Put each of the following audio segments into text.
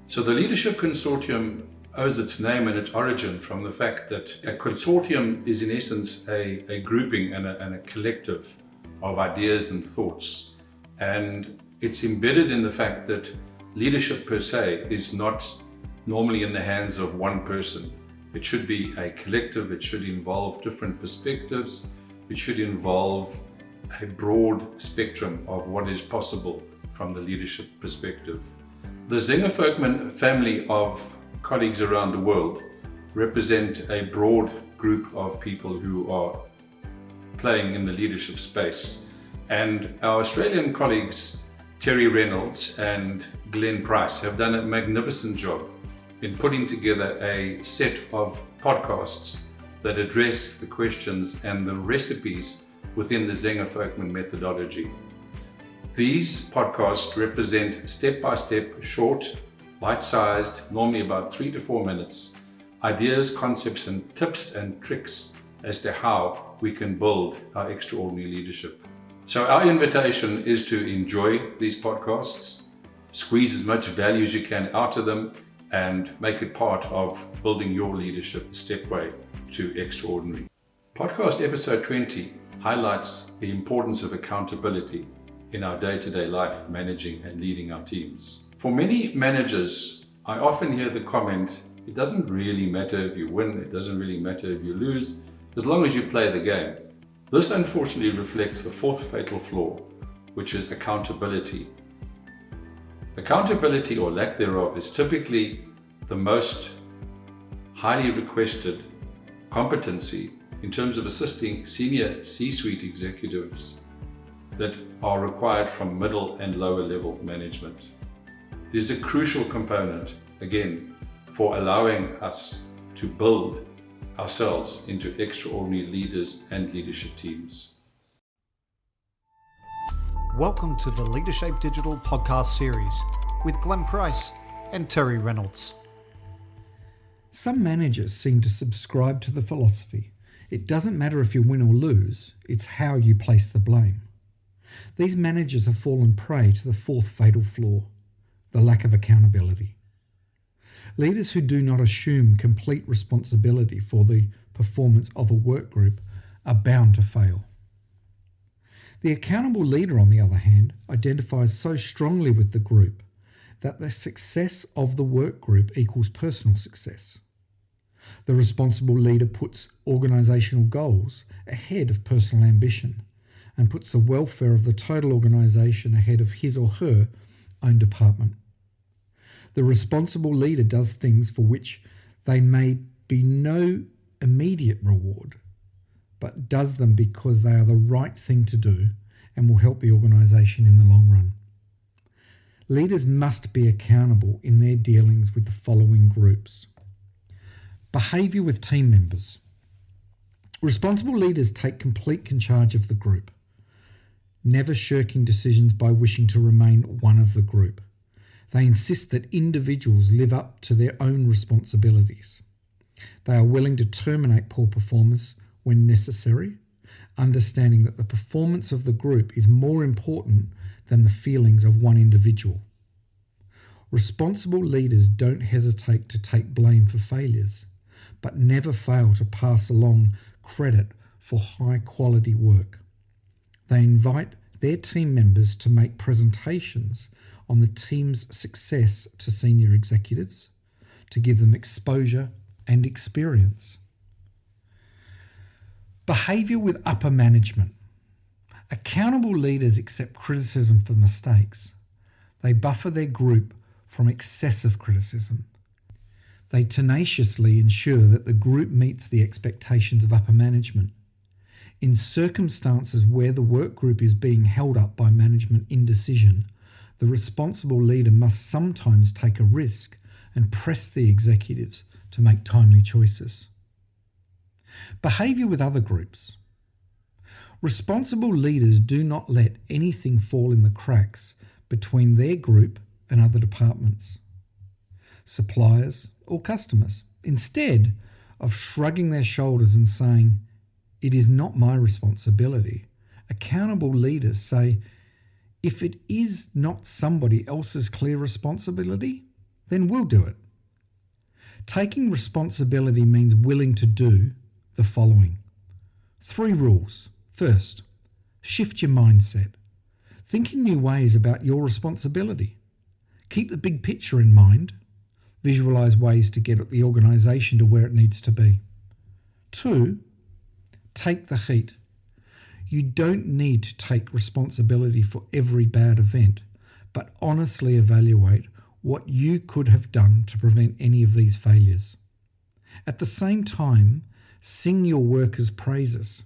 So the Leadership Consortium owes its name and its origin from the fact that a consortium is in essence a grouping and a collective of ideas and thoughts. And it's embedded in the fact that leadership per se is not normally in the hands of one person. It should be a collective, it should involve different perspectives, it should involve a broad spectrum of what is possible from the leadership perspective. The Zenger-Folkman family of colleagues around the world represent a broad group of people who are playing in the leadership space. And our Australian colleagues, Terry Reynolds and Glenn Price, have done a magnificent job in putting together a set of podcasts that address the questions and the recipes within the Zenger-Folkman methodology. These podcasts represent step-by-step, short, bite-sized, normally about 3 to 4 minutes, ideas, concepts, and tips and tricks as to how we can build our extraordinary leadership. So our invitation is to enjoy these podcasts, squeeze as much value as you can out of them, and make it part of building your leadership stepway to extraordinary. Podcast episode 20 highlights the importance of accountability in our day-to-day life, managing and leading our teams. For many managers, I often hear the comment, it doesn't really matter if you win, it doesn't really matter if you lose, as long as you play the game. This unfortunately reflects the fourth fatal flaw, which is accountability. Accountability, or lack thereof, is typically the most highly requested competency in terms of assisting senior C-suite executives that are required from middle and lower level management. It is a crucial component, again, for allowing us to build ourselves into extraordinary leaders and leadership teams. Welcome to the Leadership Digital podcast series with Glenn Price and Terry Reynolds. Some managers seem to subscribe to the philosophy, it doesn't matter if you win or lose, it's how you place the blame. These managers have fallen prey to the fourth fatal flaw, the lack of accountability. Leaders who do not assume complete responsibility for the performance of a work group are bound to fail. The accountable leader, on the other hand, identifies so strongly with the group that the success of the work group equals personal success. The responsible leader puts organisational goals ahead of personal ambition and puts the welfare of the total organisation ahead of his or her own department. The responsible leader does things for which there may be no immediate reward, but does them because they are the right thing to do and will help the organisation in the long run. Leaders must be accountable in their dealings with the following groups. Behaviour with team members. Responsible leaders take complete charge of the group, never shirking decisions by wishing to remain one of the group. They insist that individuals live up to their own responsibilities. They are willing to terminate poor performance when necessary, understanding that the performance of the group is more important than the feelings of one individual. Responsible leaders don't hesitate to take blame for failures, but never fail to pass along credit for high-quality work. They invite their team members to make presentations on the team's success to senior executives, to give them exposure and experience. Behaviour with upper management. Accountable leaders accept criticism for mistakes. They buffer their group from excessive criticism. They tenaciously ensure that the group meets the expectations of upper management. In circumstances where the work group is being held up by management indecision, the responsible leader must sometimes take a risk and press the executives to make timely choices. Behaviour with other groups. Responsible leaders do not let anything fall in the cracks between their group and other departments, suppliers or customers. Instead of shrugging their shoulders and saying, "It is not my responsibility," accountable leaders say, "If it is not somebody else's clear responsibility, then we'll do it. Taking responsibility means willing to do the following. 3 rules. First, shift your mindset. Think in new ways about your responsibility. Keep the big picture in mind. Visualize ways to get the organisation to where it needs to be. 2, take the heat. You don't need to take responsibility for every bad event, but honestly evaluate what you could have done to prevent any of these failures. At the same time, sing your workers' praises.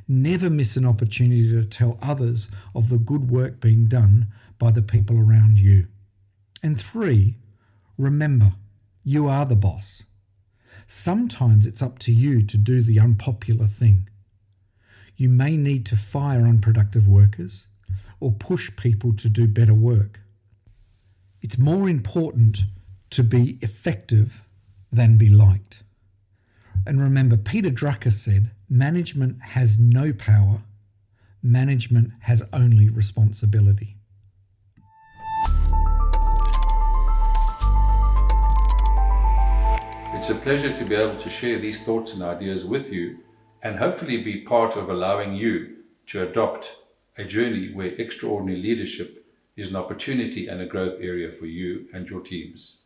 Never miss an opportunity to tell others of the good work being done by the people around you. And 3, remember, you are the boss. Sometimes it's up to you to do the unpopular thing. You may need to fire unproductive workers or push people to do better work. It's more important to be effective than be liked. And remember, Peter Drucker said, management has no power, management has only responsibility. It's a pleasure to be able to share these thoughts and ideas with you and hopefully be part of allowing you to adopt a journey where extraordinary leadership is an opportunity and a growth area for you and your teams.